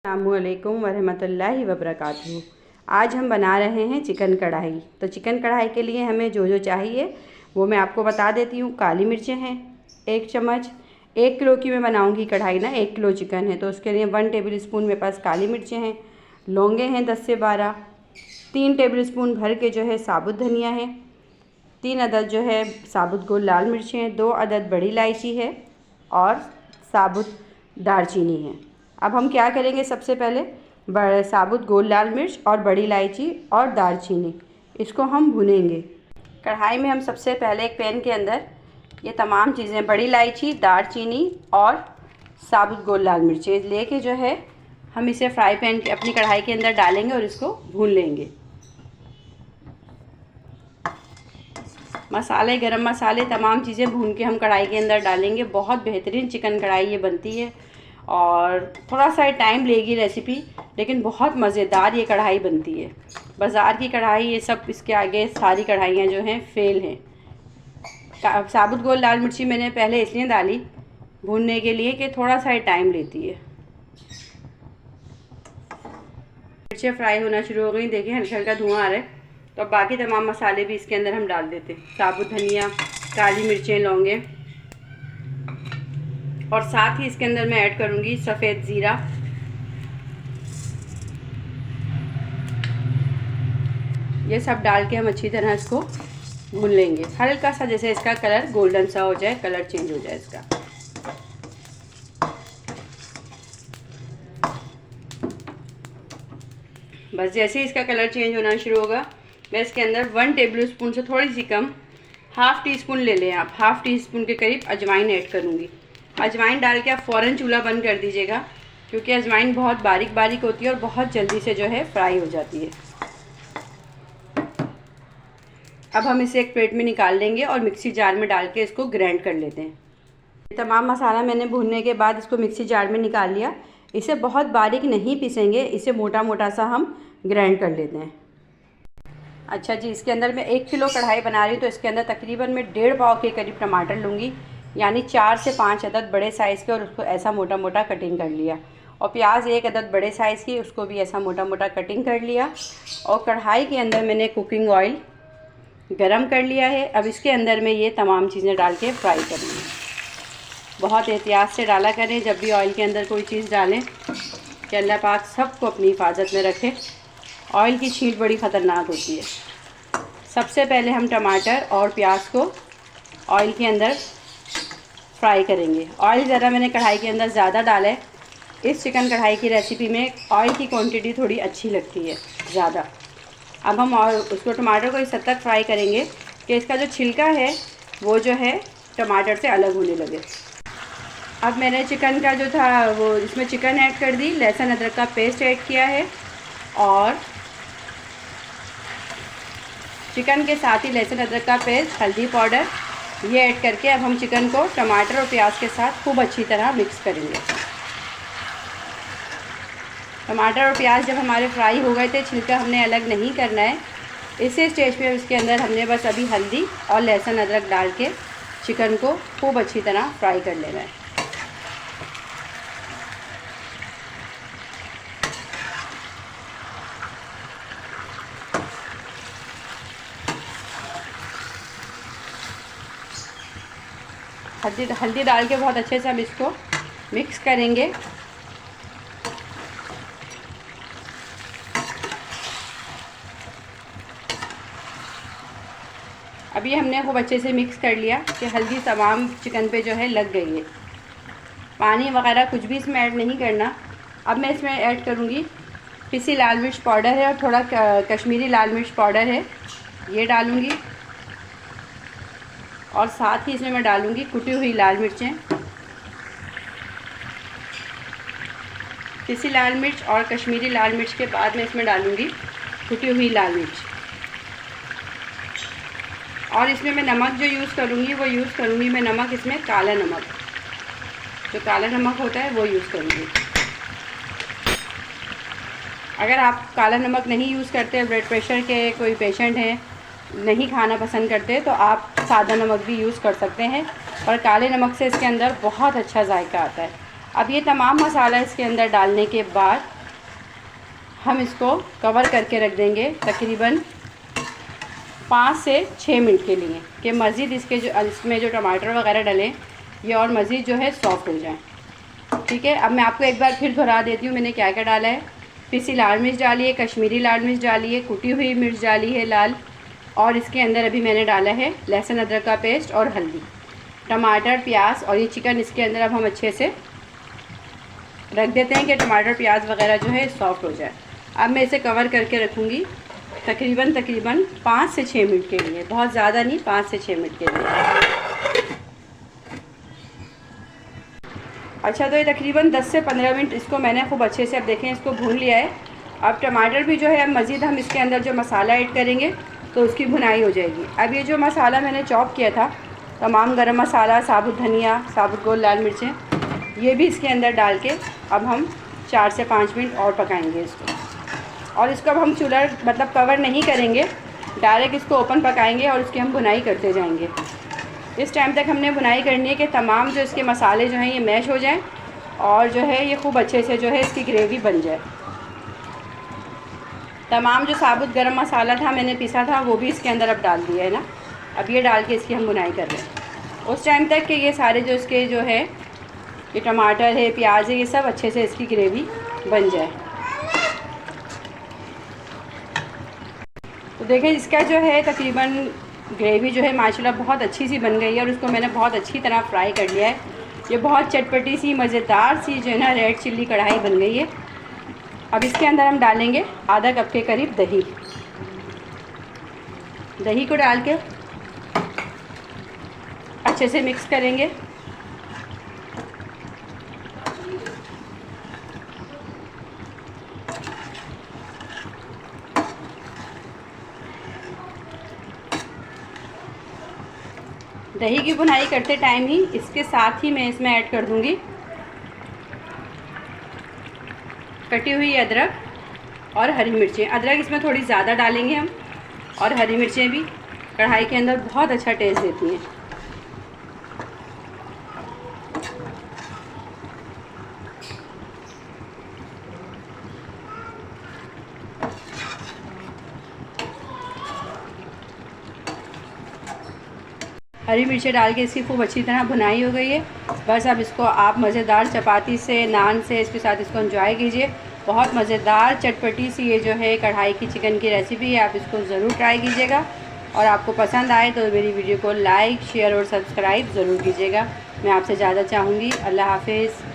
अस्सलामुअलैकुम वरहमतुल्लाहि वबरकातुहू। आज हम बना रहे हैं चिकन कढ़ाई। तो चिकन कढ़ाई के लिए हमें जो जो चाहिए वो मैं आपको बता देती हूँ। काली मिर्चें हैं 1 चम्मच। 1 किलो की मैं बनाऊँगी कढ़ाई ना, 1 किलो चिकन है तो उसके लिए 1 टेबल स्पून मेरे पास काली मिर्चें हैं। लौंगे हैं 10 से 12। 3 टेबल स्पून भर के जो है साबुत धनिया है। 3 अदद जो है साबुत गोल लाल मिर्चें हैं। 2 अदद बड़ी इलायची है और साबुत दालचीनी है। अब हम क्या करेंगे, सबसे पहले साबुत गोल लाल मिर्च और बड़ी इलायची और दालचीनी इसको हम भुनेंगे। कढ़ाई में हम सबसे पहले एक पैन के अंदर ये तमाम चीज़ें, बड़ी इलायची, दालचीनी और साबुत गोल लाल मिर्चें लेके जो है हम इसे फ्राई पैन के अपनी कढ़ाई के अंदर डालेंगे और इसको भून लेंगे। मसाले, गरम मसाले, तमाम चीज़ें भून के हम कढ़ाई के अंदर डालेंगे। बहुत बेहतरीन चिकन कढ़ाई ये बनती है और थोड़ा सा टाइम लेगी रेसिपी, लेकिन बहुत मज़ेदार ये कढ़ाई बनती है। बाज़ार की कढ़ाई ये सब इसके आगे सारी कढ़ाइयाँ जो हैं फ़ेल हैं। साबुत गोल लाल मिर्ची मैंने पहले इसलिए डाली भूनने के लिए कि थोड़ा सा टाइम लेती है। मिर्चें फ्राई होना शुरू हो गई, देखिए हल्का हल्का धुआं आ रहा है। तो अब बाकी तमाम मसाले भी इसके अंदर हम डाल देते हैं। साबुत धनिया, काली मिर्चें, लौंगे और साथ ही इसके अंदर मैं ऐड करूँगी सफ़ेद ज़ीरा। ये सब डाल के हम अच्छी तरह इसको भून लेंगे। हल्का सा जैसे इसका कलर गोल्डन सा हो जाए, कलर चेंज हो जाए इसका। बस जैसे ही इसका कलर चेंज होना शुरू होगा मैं इसके अंदर 1 टेबल स्पून से थोड़ी सी कम, हाफ़ टी स्पून ले लें आप, हाफ़ टी स्पून के करीब अजवाइन ऐड करूँगी। अजवाइन डाल के आप फ़ौरन चूल्हा बंद कर दीजिएगा, क्योंकि अजवाइन बहुत बारीक बारीक होती है और बहुत जल्दी से जो है फ्राई हो जाती है। अब हम इसे एक प्लेट में निकाल लेंगे और मिक्सी जार में डाल के इसको ग्राइंड कर लेते हैं। तमाम मसाला मैंने भूनने के बाद इसको मिक्सी जार में निकाल लिया। इसे बहुत बारीक नहीं पीसेंगे, इसे मोटा मोटा सा हम ग्राइंड कर लेते हैं। अच्छा जी, इसके अंदर मैं 1 किलो कढ़ाई बना रही हूँ तो इसके अंदर तकरीबन मैं 1.5 पाव के करीब टमाटर लूँगी, यानी 4 से 5 अदद बड़े साइज़ के, और उसको ऐसा मोटा मोटा कटिंग कर लिया। और प्याज 1 अदद बड़े साइज़ की, उसको भी ऐसा मोटा मोटा कटिंग कर लिया। और कढ़ाई के अंदर मैंने कुकिंग ऑयल गरम कर लिया है। अब इसके अंदर मैं ये तमाम चीज़ें डाल के फ्राई करूँगी। बहुत एहतियात से डाला करें जब भी ऑयल के अंदर कोई चीज़ डालें, कि अल्लाह पाक सबको अपनी हिफाजत में रखे। ऑयल की छींट बड़ी ख़तरनाक होती है। सबसे पहले हम टमाटर और प्याज को ऑयल के अंदर फ्राई करेंगे। ऑयल ज़रा मैंने कढ़ाई के अंदर ज़्यादा डाला है। इस चिकन कढ़ाई की रेसिपी में ऑयल की क्वांटिटी थोड़ी अच्छी लगती है ज़्यादा। अब हम उसको, टमाटर को इस हद तक फ्राई करेंगे कि इसका जो छिलका है वो जो है टमाटर से अलग होने लगे। अब मैंने चिकन का जो था वो इसमें चिकन ऐड कर दी, लहसुन अदरक का पेस्ट ऐड किया है और चिकन के साथ ही लहसुन अदरक का पेस्ट, हल्दी पाउडर ये ऐड करके अब हम चिकन को टमाटर और प्याज के साथ खूब अच्छी तरह मिक्स करेंगे। टमाटर और प्याज जब हमारे फ्राई हो गए थे, छिलका हमने अलग नहीं करना है। इसी स्टेज पे इसके अंदर हमने बस अभी हल्दी और लहसुन अदरक डाल के चिकन को खूब अच्छी तरह फ्राई कर लेना है। हल्दी डाल के बहुत अच्छे से हम इसको मिक्स करेंगे। अभी हमने खूब अच्छे से मिक्स कर लिया कि हल्दी तमाम चिकन पे जो है लग गई है। पानी वगैरह कुछ भी इसमें ऐड नहीं करना। अब मैं इसमें ऐड करूँगी पिसी लाल मिर्च पाउडर है और थोड़ा कश्मीरी लाल मिर्च पाउडर है, ये डालूँगी। और साथ ही इसमें मैं डालूँगी कुटी हुई लाल मिर्चें। पिसी लाल मिर्च और कश्मीरी लाल मिर्च के बाद मैं इसमें डालूँगी कुटी हुई लाल मिर्च। और इसमें मैं नमक जो यूज़ करूँगी वो यूज़ करूँगी मैं नमक, इसमें काला नमक, जो काला नमक होता है वो यूज़ करूँगी। अगर आप काला नमक नहीं यूज़ करते, ब्लड प्रेशर के कोई पेशेंट हैं, नहीं खाना पसंद करते, तो आप सादा नमक भी यूज़ कर सकते हैं। और काले नमक से इसके अंदर बहुत अच्छा जायका आता है। अब ये तमाम मसाला इसके अंदर डालने के बाद हम इसको कवर करके रख देंगे तकरीबन 5 से 6 मिनट के लिए, कि मज़ीद इसमें जो टमाटर वगैरह डलें ये और मज़ीद जो है सॉफ्ट हो जाए। ठीक है, अब मैं आपको एक बार फिर दोहरा देती हूँ मैंने क्या क्या डाला है। पिसी लाल मिर्च डाली है, कश्मीरी लाल मिर्च डाली है, कुटी हुई मिर्च डाली है लाल, और इसके अंदर अभी मैंने डाला है लहसुन अदरक का पेस्ट और हल्दी, टमाटर, प्याज और ये चिकन इसके अंदर अब हम अच्छे से रख देते हैं कि टमाटर प्याज वगैरह जो है सॉफ्ट हो जाए। अब मैं इसे कवर करके रखूँगी तकरीबन 5 से 6 मिनट के लिए, बहुत ज़्यादा नहीं, 5 से 6 मिनट के लिए। अच्छा, तो ये तकरीबन 10 से 15 मिनट इसको मैंने खूब अच्छे से, अब देखें, इसको भून लिया है। अब टमाटर भी जो है, अब मज़ीद हम इसके अंदर जो मसाला ऐड करेंगे तो उसकी भुनाई हो जाएगी। अब ये जो मसाला मैंने चॉप किया था, तमाम गरम मसाला, साबुत धनिया, साबुत गोल लाल मिर्चें, ये भी इसके अंदर डाल के अब हम 4 से 5 मिनट और पकाएंगे इसको। और इसको अब हम चूल्हा मतलब कवर नहीं करेंगे, डायरेक्ट इसको ओपन पकाएंगे और इसकी हम भुनाई करते जाएंगे। इस टाइम तक हमने भुनाई करनी है कि तमाम जो इसके मसाले जो हैं ये मैश हो जाएं और जो है ये खूब अच्छे से जो है इसकी ग्रेवी बन जाए। तमाम जो साबुत गरम मसाला था मैंने पीसा था वो भी इसके अंदर अब डाल दिया है ना। अब ये डाल के इसकी हम भुनाई कर रहे हैं उस टाइम तक कि ये सारे जो इसके जो है ये टमाटर है, प्याज है, ये सब अच्छे से इसकी ग्रेवी बन जाए। तो देखें, इसका जो है तकरीबन ग्रेवी जो है माशाल्लाह बहुत अच्छी सी बन गई है और उसको मैंने बहुत अच्छी तरह फ्राई कर लिया है। ये बहुत चटपटी सी मज़ेदार सी जो है ना रेड चिल्ली कढ़ाई बन गई है। अब इसके अंदर हम डालेंगे आधा कप के करीब दही। दही को डाल के अच्छे से मिक्स करेंगे। दही की भुनाई करते टाइम ही इसके साथ ही मैं इसमें ऐड कर दूंगी कटी हुई अदरक और हरी मिर्चें। अदरक इसमें थोड़ी ज़्यादा डालेंगे हम, और हरी मिर्चें भी कढ़ाई के अंदर बहुत अच्छा टेस्ट देती हैं। हरी मिर्चें डाल के इसकी खूब अच्छी तरह भुनाई हो गई है। बस अब इसको आप मज़ेदार चपाती से, नान से इसके साथ इसको एंजॉय कीजिए। बहुत मज़ेदार चटपटी सी ये जो है कढ़ाई की चिकन की रेसिपी है, आप इसको ज़रूर ट्राई कीजिएगा। और आपको पसंद आए तो मेरी वीडियो को लाइक, शेयर और सब्सक्राइब ज़रूर कीजिएगा। मैं आपसे ज़्यादा चाहूँगी। अल्लाह हाफिज़।